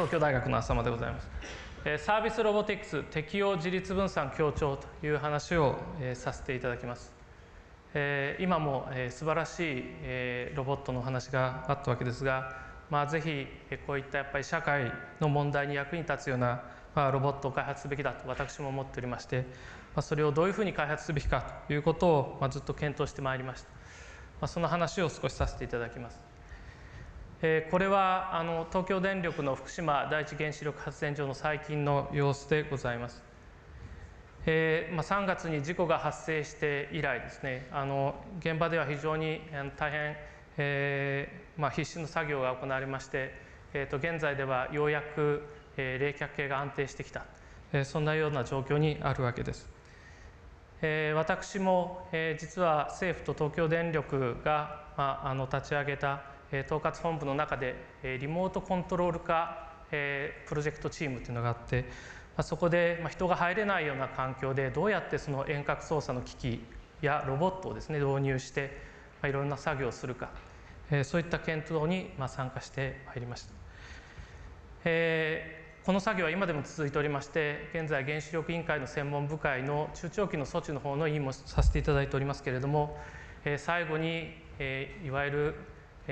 東京大学の浅間でございます。サービスロボティクス適用自立分散強調という話をさせていただきます。今も素晴らしいロボットの話があったわけですが、ぜひこういったやっぱり社会の問題に役に立つようなロボットを開発すべきだと私も思っておりまして、それをどういうふうに開発すべきかということをずっと検討してまいりました。その話を少しさせていただきます。これは東京電力の福島第一原子力発電所の最近の様子でございます。3月に事故が発生して以来ですね、現場では非常に大変、必死の作業が行われまして、現在ではようやく冷却系が安定してきた、そんなような状況にあるわけです。私も実は政府と東京電力が立ち上げた統括本部の中でリモートコントロール化プロジェクトチームというのがあって、そこで人が入れないような環境でどうやってその遠隔操作の機器やロボットをですね導入していろんな作業をするか、そういった検討に参加してまいりました。この作業は今でも続いておりまして、現在原子力委員会の専門部会の中長期の措置の方の委員もさせていただいておりますけれども、最後にいわゆる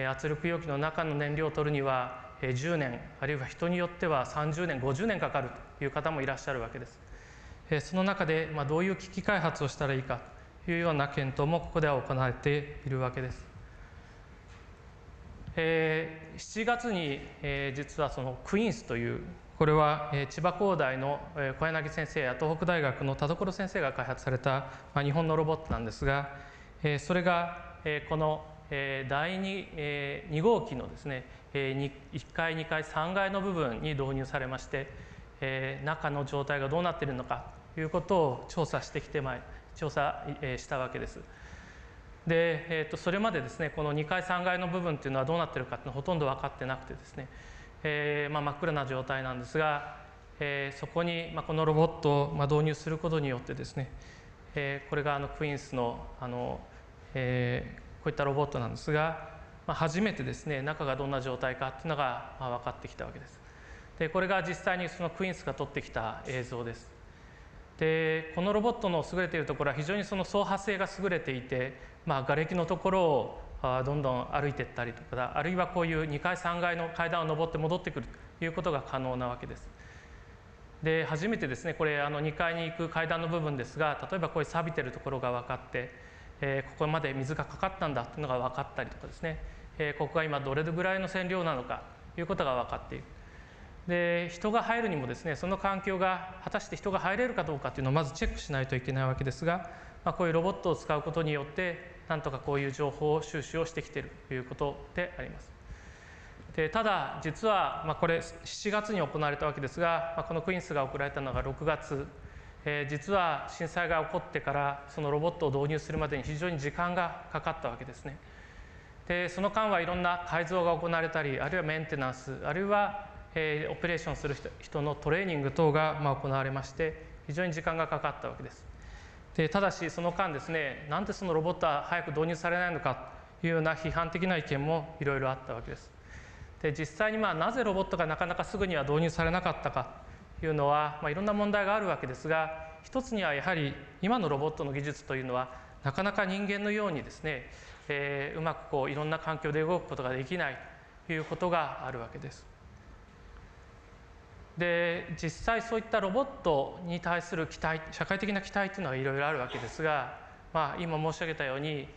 圧力容器の中の燃料を取るには10年あるいは人によっては30年50年かかるという方もいらっしゃるわけです。その中でどういう機器開発をしたらいいかというような検討もここでは行われているわけです。7月に実はそのクイーンスという、これは千葉工大の小柳先生や東北大学の田所先生が開発された日本のロボットなんですが、それがこの第 2号機のですね1階2階3階の部分に導入されまして、中の状態がどうなっているのかということを調査したわけです。で、それまでですねこの2階3階の部分というのはどうなっているかというのはほとんど分かってなくてですね、真っ暗な状態なんですが、そこにこのロボットを導入することによってですね、これがクイーンスのこういったロボットなんですが、初めてですね中がどんな状態かというのが分かってきたわけです。でこれが実際にそのクイーンスが撮ってきた映像です。でこのロボットの優れているところは非常にその走破性が優れていて、瓦礫のところをどんどん歩いていったりとか、あるいはこういう2階3階の階段を上って戻ってくるということが可能なわけです。で初めてですねこれ2階に行く階段の部分ですが、例えばこういう錆びてるところが分かって、ここまで水がかかったんだというのが分かったりとかですね、ここが今どれぐらいの線量なのかということが分かっている。で人が入るにもですねその環境が果たして人が入れるかどうかというのをまずチェックしないといけないわけですが、こういうロボットを使うことによってなんとかこういう情報収集をしてきているということであります。でただ実はこれ7月に行われたわけですが、このクイーンスが送られたのが6月、実は震災が起こってからそのロボットを導入するまでに非常に時間がかかったわけですね。でその間はいろんな改造が行われたり、あるいはメンテナンス、あるいはオペレーションする人のトレーニング等が行われまして、非常に時間がかかったわけです。でただしその間ですね、なんでそのロボットは早く導入されないのかというような批判的な意見もいろいろあったわけです。で実際になぜロボットがなかなかすぐには導入されなかったかというのは、いろんな問題があるわけですが、一つにはやはり今のロボットの技術というのはなかなか人間のようにですね、うまくいろんな環境で動くことができないということがあるわけです。で実際そういったロボットに対する期待、社会的な期待というのはいろいろあるわけですが、今申し上げたように、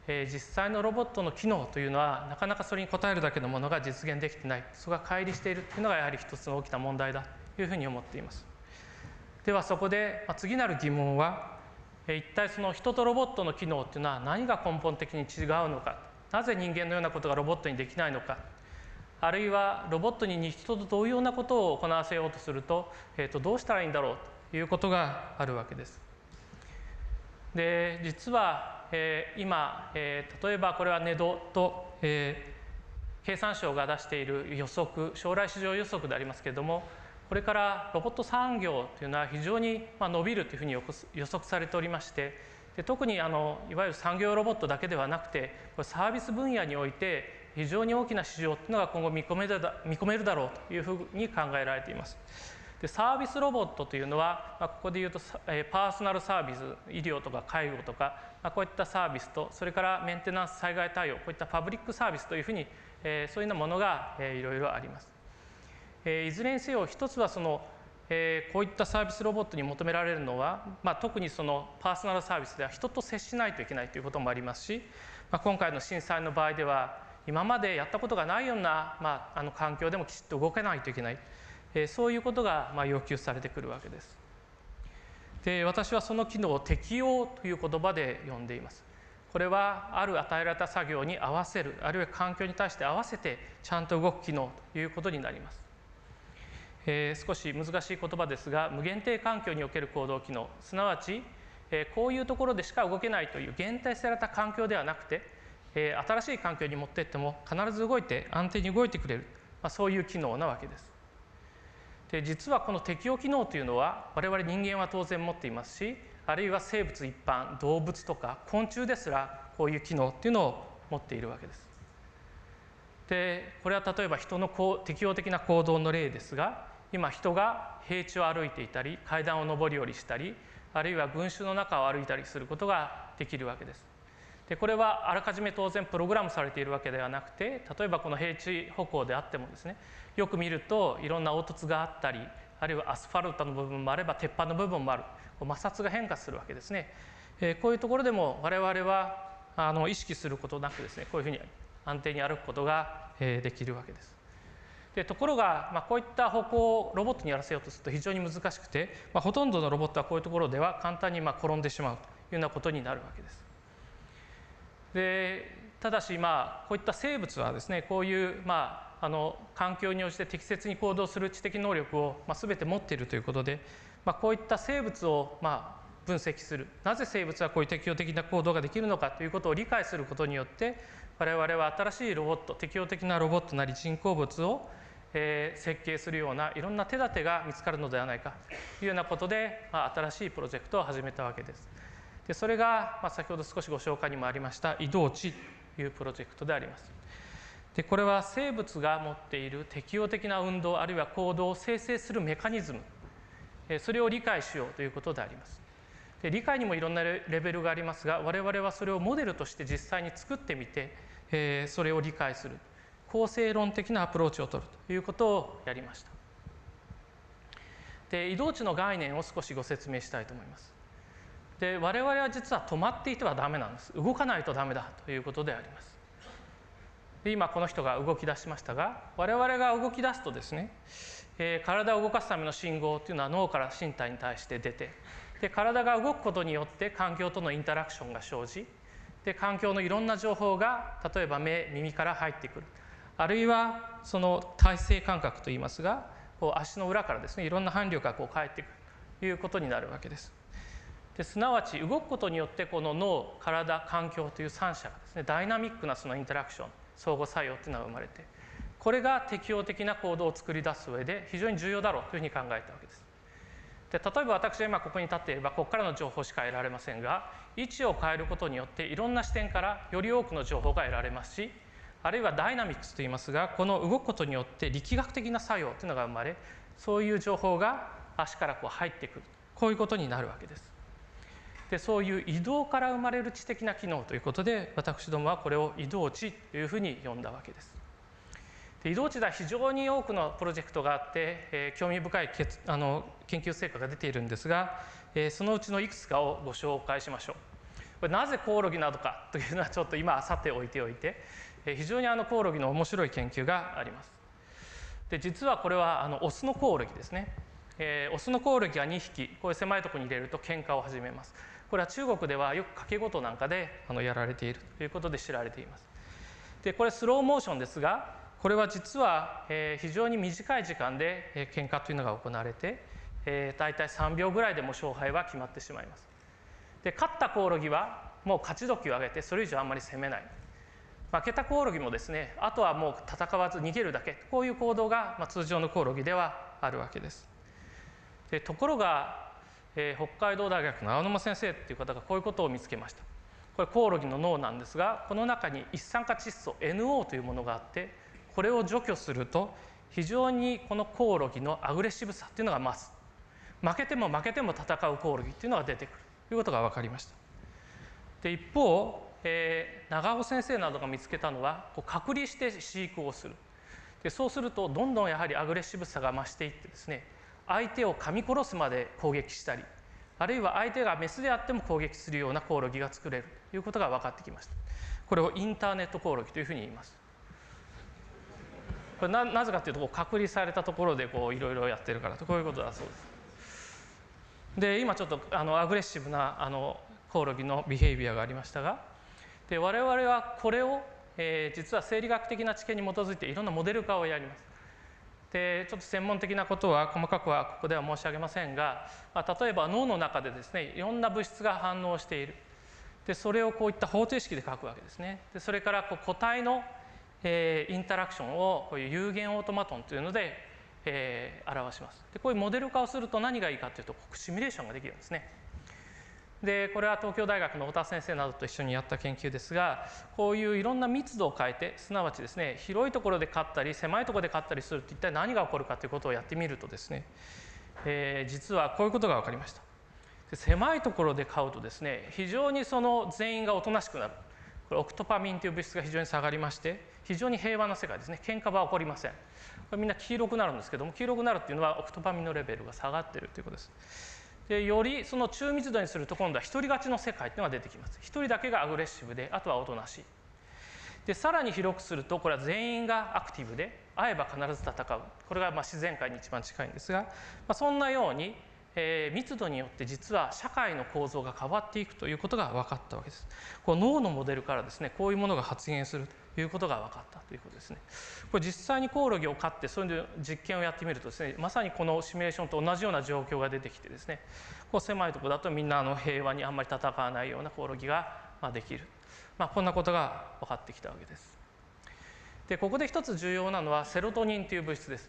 実際のロボットの機能というのはなかなかそれに応えるだけのものが実現できていない、そこが乖離しているというのがやはり一つの大きな問題だというふうに思っています。ではそこで次なる疑問は、一体その人とロボットの機能というのは何が根本的に違うのか、なぜ人間のようなことがロボットにできないのか、あるいはロボットに人と同様なことを行わせようとすると、どうしたらいいんだろうということがあるわけです。で実は、今、例えばこれはネドと、経産省が出している予測、将来市場予測でありますけれども、これからロボット産業というのは非常に伸びるというふうに予測されておりまして、で特にいわゆる産業ロボットだけではなくて、サービス分野において非常に大きな市場というのが今後見込めるだろうというふうに考えられています。でサービスロボットというのは、ここでいうとパーソナルサービス、医療とか介護とか、こういったサービスと、それからメンテナンス、災害対応、こういったパブリックサービスというふうに、そういうようなものがいろいろあります。いずれにせよ、一つはこういったサービスロボットに求められるのは、特にそのパーソナルサービスでは人と接しないといけないということもありますし、今回の震災の場合では今までやったことがないような、環境でもきちっと動けないといけない、そういうことが要求されてくるわけです。で、私はその機能を適応という言葉で呼んでいます。これはある与えられた作業に合わせる、あるいは環境に対して合わせてちゃんと動く機能ということになります。少し難しい言葉ですが、無限定環境における行動機能、すなわちこういうところでしか動けないという限定された環境ではなくて、新しい環境に持っていっても必ず動いて安定に動いてくれる、そういう機能なわけです。で、実はこの適応機能というのは我々人間は当然持っていますし、あるいは生物一般、動物とか昆虫ですらこういう機能というのを持っているわけです。で、これは例えば人の適応的な行動の例ですが、今人が平地を歩いていたり、階段を上り下りしたり、あるいは群衆の中を歩いたりすることができるわけです。で、これはあらかじめ当然プログラムされているわけではなくて、例えばこの平地歩行であってもですね、よく見るといろんな凹凸があったり、あるいはアスファルトの部分もあれば鉄板の部分もある、摩擦が変化するわけですね。こういうところでも我々は意識することなくですね、こういうふうに安定に歩くことができるわけです。で、ところが、こういった歩行をロボットにやらせようとすると非常に難しくて、ほとんどのロボットはこういうところでは簡単に転んでしまうというようなことになるわけです。で、ただしこういった生物はですね、こういう環境に応じて適切に行動する知的能力を全て持っているということで、こういった生物を分析する、なぜ生物はこういう適応的な行動ができるのかということを理解することによって、我々は新しいロボット、適応的なロボットなり人工物を設計するようないろんな手立てが見つかるのではないかというようなことで、新しいプロジェクトを始めたわけです。で、それが先ほど少しご紹介にもありました移動値というプロジェクトであります。で、これは生物が持っている適応的な運動あるいは行動を生成するメカニズム、それを理解しようということであります。で、理解にもいろんなレベルがありますが、我々はそれをモデルとして実際に作ってみて、それを理解する構成論的なアプローチを取るということをやりました。で、移動値の概念を少しご説明したいと思います。で、我々は実は止まっていてはダメなんです。動かないとダメだということであります。で、今この人が動き出しましたが、我々が動き出すとですね、体を動かすための信号というのは脳から身体に対して出て、で、体が動くことによって環境とのインタラクションが生じ、で、環境のいろんな情報が例えば目、耳から入ってくる、あるいはその体勢感覚といいますが、足の裏からですね、いろんな反力が返ってくるということになるわけです。で、すなわち動くことによってこの脳、体、環境という三者がですね、ダイナミックなそのインタラクション、相互作用というのが生まれて、これが適応的な行動を作り出す上で非常に重要だろうというふうに考えたわけです。で、例えば私は今ここに立っていればここからの情報しか得られませんが、位置を変えることによっていろんな視点からより多くの情報が得られますし、あるいはダイナミックスといいますが、この動くことによって力学的な作用というのが生まれ、そういう情報が足から入ってくる、こういうことになるわけです。で、そういう移動から生まれる知的な機能ということで、私どもはこれを移動値というふうに呼んだわけです。で、移動値では非常に多くのプロジェクトがあって、興味深い研究成果が出ているんですが、そのうちのいくつかをご紹介しましょう。これなぜコオロギなのかというのはちょっと今さておいておいて、非常にコオロギの面白い研究があります。で、実はこれはオスのコオロギですね。オスのコオロギが2匹こういう狭いところに入れると喧嘩を始めます。これは中国ではよく賭け事なんかでやられているということで知られています。で、これスローモーションですが、これは実は非常に短い時間で喧嘩というのが行われて、大体3秒ぐらいでも勝敗は決まってしまいます。で、勝ったコオロギはもう勝ち時を上げてそれ以上あんまり攻めない。負けたコオロギもですね、あとはもう戦わず逃げるだけ、こういう行動が通常のコオロギではあるわけです。で、ところが、北海道大学の青沼先生という方がこういうことを見つけました。これコオロギの脳なんですが、この中に一酸化窒素 NO というものがあって、これを除去すると非常にこのコオロギのアグレッシブさっていうのが増す。負けても戦うコオロギっていうのが出てくるということが分かりました。で一方、長尾先生などが見つけたのは隔離して飼育をする。でそうするとどんどんやはりアグレッシブさが増していってですね、相手を噛み殺すまで攻撃したり、あるいは相手がメスであっても攻撃するようなコオロギが作れるということが分かってきました。これをインターネットコオロギというふうに言います。これ なぜかというと隔離されたところでいろいろやってるからと、こういうことだそうです。で今ちょっとアグレッシブなコオロギのビヘイビアがありましたが、で我々はこれを、実は生理学的な知見に基づいていろんなモデル化をやります。でちょっと専門的なことは細かくはここでは申し上げませんが、例えば脳の中でですねいろんな物質が反応している。でそれをこういった方程式で書くわけですね。でそれから個体の、インタラクションをこういう有限オートマトンというので、表します。でこういうモデル化をすると何がいいかというとシミュレーションができるんですね。でこれは東京大学の太田先生などと一緒にやった研究ですが、こういういろんな密度を変えて、すなわちですね広いところで飼ったり狭いところで飼ったりすると一体何が起こるかということをやってみるとですね、実はこういうことが分かりました。で狭いところで飼うとですね非常にその全員がおとなしくなる。これオクトパミンという物質が非常に下がりまして、非常に平和な世界ですね。喧嘩は起こりません。これみんな黄色くなるんですけども、黄色くなるっていうのはオクトパミンのレベルが下がっているということです。でよりその中密度にすると今度は一人勝ちの世界というのが出てきます。一人だけがアグレッシブで、あとはおとなしい。でさらに広くするとこれは全員がアクティブで、会えば必ず戦う。これが自然界に一番近いんですが、そんなように密度によって実は社会の構造が変わっていくということが分かったわけです。この脳のモデルからですねこういうものが発現するということが分かったということですね。これ実際にコオロギを飼ってそういう実験をやってみるとですね、まさにこのシミュレーションと同じような状況が出てきてですね、狭いところだとみんな平和にあんまり戦わないようなコオロギができる、こんなことが分かってきたわけです。でここで一つ重要なのはセロトニンという物質です。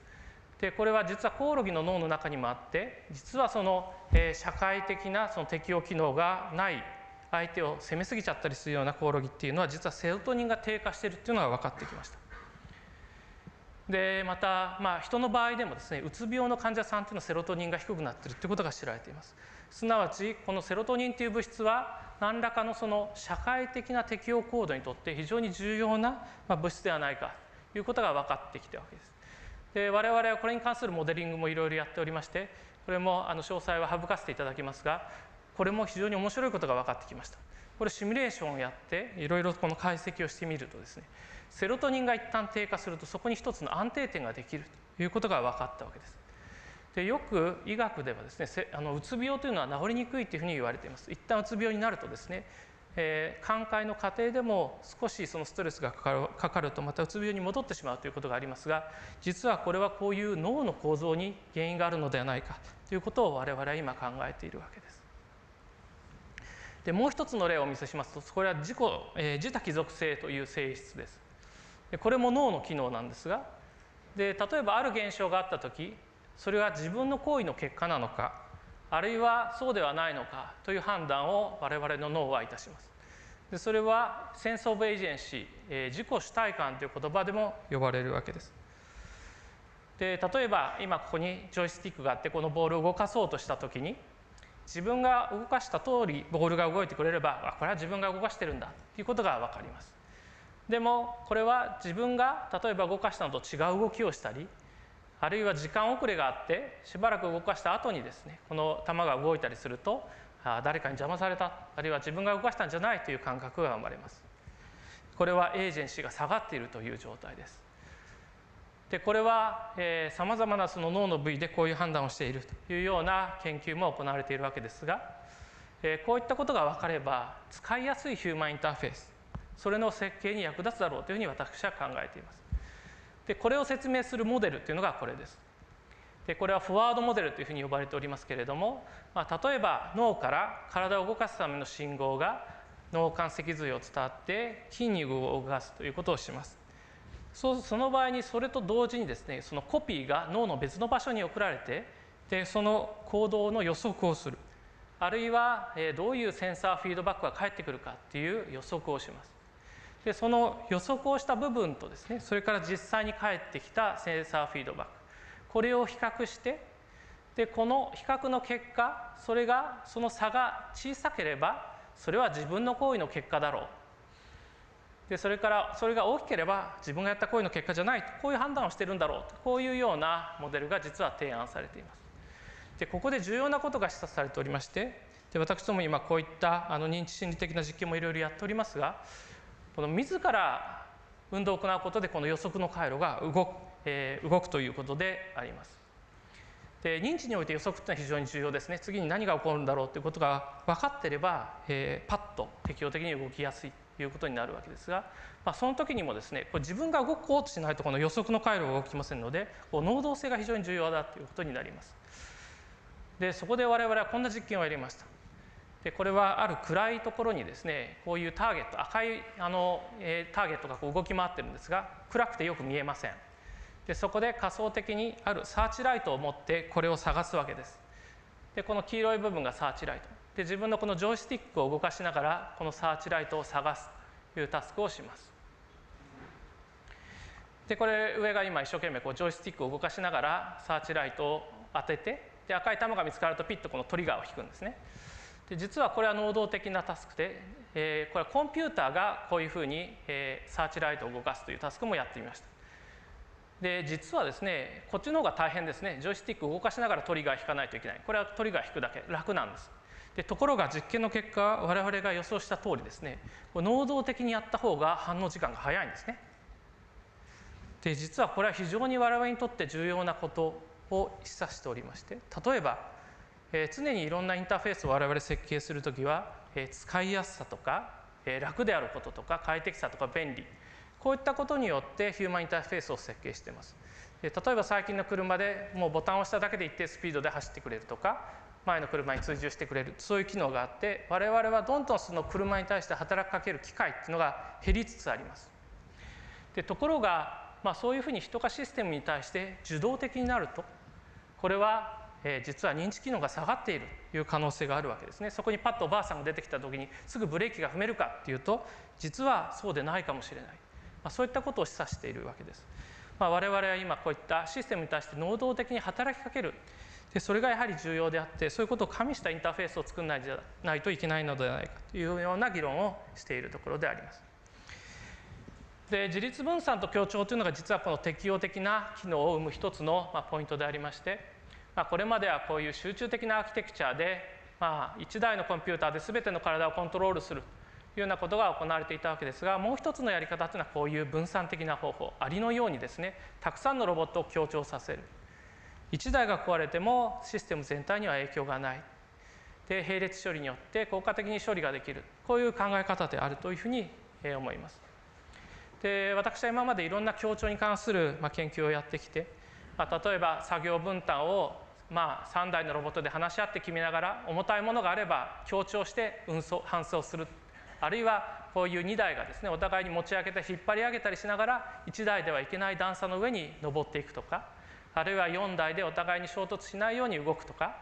でこれは実はコオロギの脳の中にもあって、実はその、社会的なその適応機能がない相手を攻めすぎちゃったりするようなコオロギっていうのは実はセロトニンが低下しているっていうのが分かってきました。でまた、人の場合でもですねうつ病の患者さんというのはセロトニンが低くなっているということが知られています。すなわちこのセロトニンという物質は何らかのその社会的な適応行動にとって非常に重要な物質ではないかということが分かってきたわけです。で我々はこれに関するモデリングもいろいろやっておりまして、これも詳細は省かせていただきますが、これも非常に面白いことが分かってきました。これシミュレーションをやっていろいろこの解析をしてみるとですね、セロトニンが一旦低下するとそこに一つの安定点ができるということが分かったわけです。でよく医学ではですねうつ病というのは治りにくいというふうに言われています。一旦うつ病になるとですね、寛解の過程でも少しそのストレスがかかるとまたうつ病に戻ってしまうということがありますが、実はこれはこういう脳の構造に原因があるのではないかということを我々は今考えているわけです。でもう一つの例をお見せしますと、これは自他帰属性という性質です。でこれも脳の機能なんですが、で例えばある現象があったとき、それは自分の行為の結果なのか、あるいはそうではないのかという判断を我々の脳はいたします。でそれはセンス・オブ・エージェンシー、自己主体感という言葉でも呼ばれるわけです。で例えば今ここにジョイスティックがあって、このボールを動かそうとしたときに、自分が動かした通りボールが動いてくれれば、これは自分が動かしてるんだということが分かります。でもこれは自分が例えば動かしたのと違う動きをしたり、あるいは時間遅れがあってしばらく動かした後にですねこの球が動いたりすると、誰かに邪魔された、あるいは自分が動かしたんじゃないという感覚が生まれます。これはエージェンシーが下がっているという状態です。でこれはさまざまなその脳の部位でこういう判断をしているというような研究も行われているわけですが、こういったことが分かれば使いやすいヒューマンインターフェース、それの設計に役立つだろうというふうに私は考えています。でこれを説明するモデルというのがこれです。でこれはフォワードモデルというふうに呼ばれておりますけれども、例えば脳から体を動かすための信号が脳幹脊髄を伝わって筋肉を動かすということをします。その場合にそれと同時にですね、そのコピーが脳の別の場所に送られて、でその行動の予測をする。あるいはどういうセンサーフィードバックが返ってくるかっていう予測をします。でその予測をした部分とですね、それから実際に返ってきたセンサーフィードバック、これを比較して、でこの比較の結果、その差が小さければそれは自分の行為の結果だろう、でそれからそれが大きければ自分がやった行為の結果じゃないと、こういう判断をしているんだろうと、こういうようなモデルが実は提案されています。でここで重要なことが示唆されておりまして、で私ども今こういった認知心理的な実験もいろいろやっておりますが、この自ら運動を行うことでこの予測の回路が動くということであります。で認知において予測というのは非常に重要ですね。次に何が起こるんだろうということが分かっていれば、パッと適応的に動きやすいということになるわけですが、その時にもですね、これ自分が動こうとしないとこの予測の回路が動きませんので、能動性が非常に重要だということになります。でそこで我々はこんな実験をやりました。でこれはある暗いところにですね、こういうターゲット、赤いターゲットが動き回ってるんですが、暗くてよく見えません。でそこで仮想的にあるサーチライトを持ってこれを探すわけです。でこの黄色い部分がサーチライトで、自分のこのジョイスティックを動かしながらこのサーチライトを探すというタスクをします。でこれ上が今一生懸命こうジョイスティックを動かしながらサーチライトを当てて、で赤い玉が見つかるとピッとこのトリガーを引くんですね。で実はこれは能動的なタスクで、これはコンピューターがこういうふうに、サーチライトを動かすというタスクもやってみました。で実はですね、こっちの方が大変ですね。ジョイスティックを動かしながらトリガー引かないといけない。これはトリガー引くだけ楽なんです。でところが実験の結果、我々が予想した通りですね、能動的にやった方が反応時間が早いんですね。で実はこれは非常に我々にとって重要なことを示唆しておりまして、例えば、常にいろんなインターフェースを我々設計するときは、使いやすさとか、楽であることとか快適さとか便利、こういったことによってヒューマンインターフェースを設計しています。で例えば最近の車でもうボタンを押しただけで一定スピードで走ってくれるとか、前の車に追従してくれる、そういう機能があって、我々はどんどんその車に対して働きかける機会っていうのが減りつつあります。でところが、そういうふうに人がシステムに対して受動的になると、これは実は認知機能が下がっているという可能性があるわけですね。そこにパッとおばあさんが出てきた時にすぐブレーキが踏めるかっていうと、実はそうでないかもしれない、そういったことを示唆しているわけです。我々は今こういったシステムに対して能動的に働きかける、でそれがやはり重要であって、そういうことを加味したインターフェースを作らないといけないのではないかというような議論をしているところであります。で自立分散と協調というのが実はこの適応的な機能を生む一つのポイントでありまして、これまではこういう集中的なアーキテクチャで、1台のコンピューターで全ての体をコントロールするというようなことが行われていたわけですが、もう一つのやり方というのはこういう分散的な方法、アリのようにですね、たくさんのロボットを協調させる。1台が壊れてもシステム全体には影響がない。で並列処理によって効果的に処理ができる、こういう考え方であるというふうに思います。で私は今までいろんな協調に関する研究をやってきて、例えば作業分担を3台のロボットで話し合って決めながら、重たいものがあれば協調して搬送する、あるいはこういう2台がですね、お互いに持ち上げて引っ張り上げたりしながら1台ではいけない段差の上に登っていくとか、あるいは4台でお互いに衝突しないように動くとか、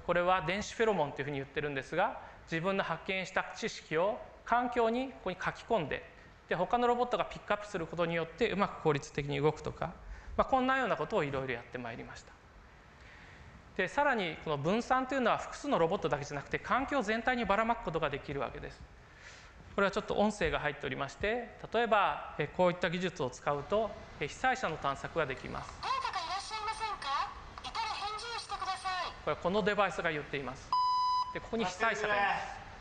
これは電子フェロモンというふうに言ってるんですが、自分の発見した知識を環境にここに書き込んで、他のロボットがピックアップすることによってうまく効率的に動くとか、こんなようなことをいろいろやってまいりました。でさらにこの分散というのは複数のロボットだけじゃなくて環境全体にばらまくことができるわけです。これはちょっと音声が入っておりまして、例えばこういった技術を使うと被災者の探索ができます。誰かがいらっしゃいませんか？いたら返事をしてください。これはこのデバイスが言っています。でここに被災者がい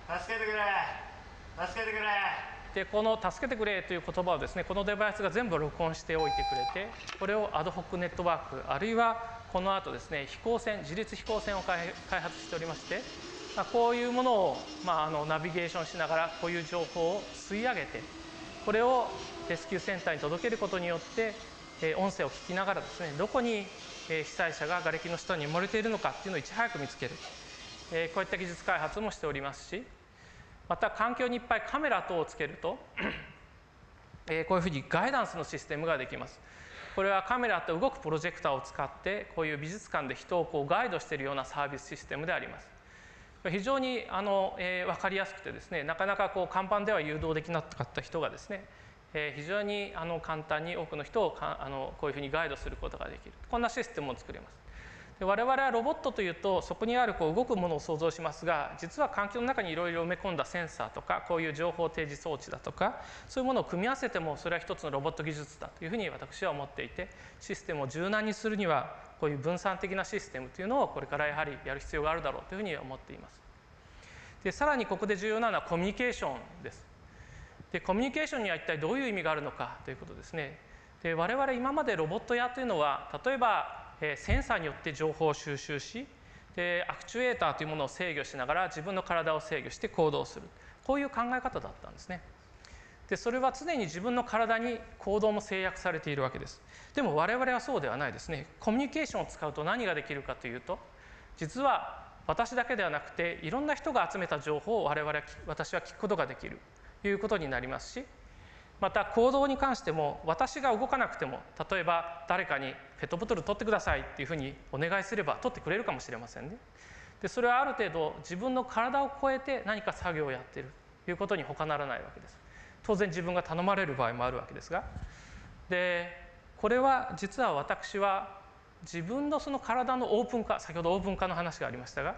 ます。助けてくれ助けてくれ。でこの助けてくれという言葉をですね、このデバイスが全部録音しておいてくれて、これをアドホックネットワーク、あるいはこの後ですね、自律飛行船を開発しておりまして、こういうものを、ナビゲーションしながらこういう情報を吸い上げて、これをレスキューセンターに届けることによって、音声を聞きながらですね、どこに被災者が瓦礫の下に埋もれているのかっていうのをいち早く見つける、こういった技術開発もしておりますし、また環境にいっぱいカメラ等をつけるとこういうふうにガイダンスのシステムができます。これはカメラと動くプロジェクターを使って、こういう美術館で人をガイドしているようなサービスシステムであります。非常に分かりやすくてですね、なかなかこう看板では誘導できなかった人がですね、非常に簡単に多くの人をこういうふうにガイドすることができる、こんなシステムを作れます。で我々はロボットというとそこにある動くものを想像しますが、実は環境の中にいろいろ埋め込んだセンサーとかこういう情報提示装置だとか、そういうものを組み合わせてもそれは一つのロボット技術だというふうに私は思っていて、システムを柔軟にするにはこういう分散的なシステムというのをこれからやはりやる必要があるだろうというふうに思っています。でさらにここで重要なのはコミュニケーションです。でコミュニケーションには一体どういう意味があるのかということですね。で我々今までロボット屋というのは例えばセンサーによって情報を収集し、でアクチュエーターというものを制御しながら自分の体を制御して行動する、こういう考え方だったんですね。でそれは常に自分の体に行動も制約されているわけです。でも我々はそうではないですね。コミュニケーションを使うと何ができるかというと、実は私だけではなくていろんな人が集めた情報を私は聞くことができるということになりますし、また行動に関しても私が動かなくても、例えば誰かにペットボトル取ってくださいっていうふうにお願いすれば取ってくれるかもしれませんね。でそれはある程度自分の体を超えて何か作業をやっているということに他ならないわけです。当然自分が頼まれる場合もあるわけですが、でこれは実は私は自分のその体のオープン化、先ほどオープン化の話がありましたが、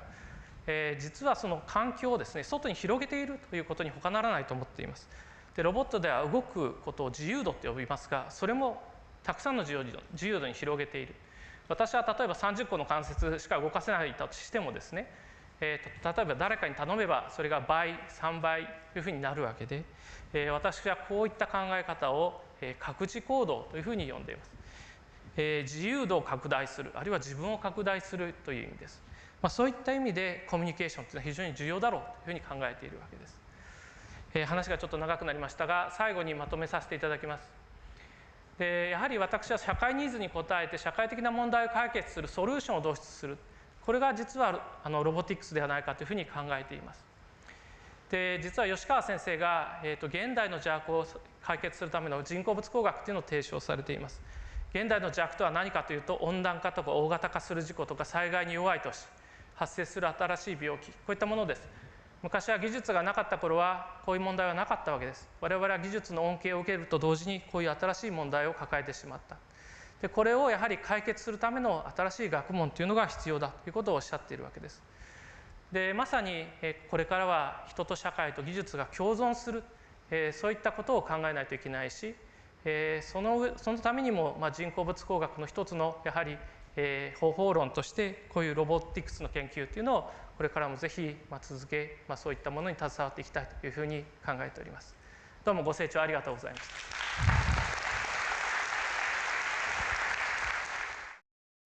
実はその環境をですね外に広げているということに他ならないと思っています。でロボットでは動くことを自由度って呼びますが、それもたくさんの自由度に広げている。私は例えば30個の関節しか動かせないとしてもですね、例えば誰かに頼めばそれが倍3倍というふうになるわけで、私はこういった考え方を拡自行動というふうに呼んでいます。自由度を拡大する、あるいは自分を拡大するという意味です。そういった意味でコミュニケーションというのは非常に重要だろうというふうに考えているわけです。話がちょっと長くなりましたが、最後にまとめさせていただきます。でやはり私は社会ニーズに応えて社会的な問題を解決するソリューションを導出する、これが実はロボティクスではないかというふうに考えています。で実は吉川先生が、現代の邪悪を解決するための人工物工学というのを提唱されています。現代の邪悪とは何かというと、温暖化とか大型化する事故とか災害に弱い都市、発生する新しい病気、こういったものです。昔は技術がなかった頃はこういう問題はなかったわけです。我々は技術の恩恵を受けると同時にこういう新しい問題を抱えてしまった。でこれをやはり解決するための新しい学問というのが必要だということをおっしゃっているわけです。でまさにこれからは人と社会と技術が共存する、そういったことを考えないといけないし、そのためにも人工物工学の一つのやはり方法論としてこういうロボティクスの研究というのをこれからもぜひ続け、そういったものに携わっていきたいというふうに考えております。どうもご清聴ありがとうございました。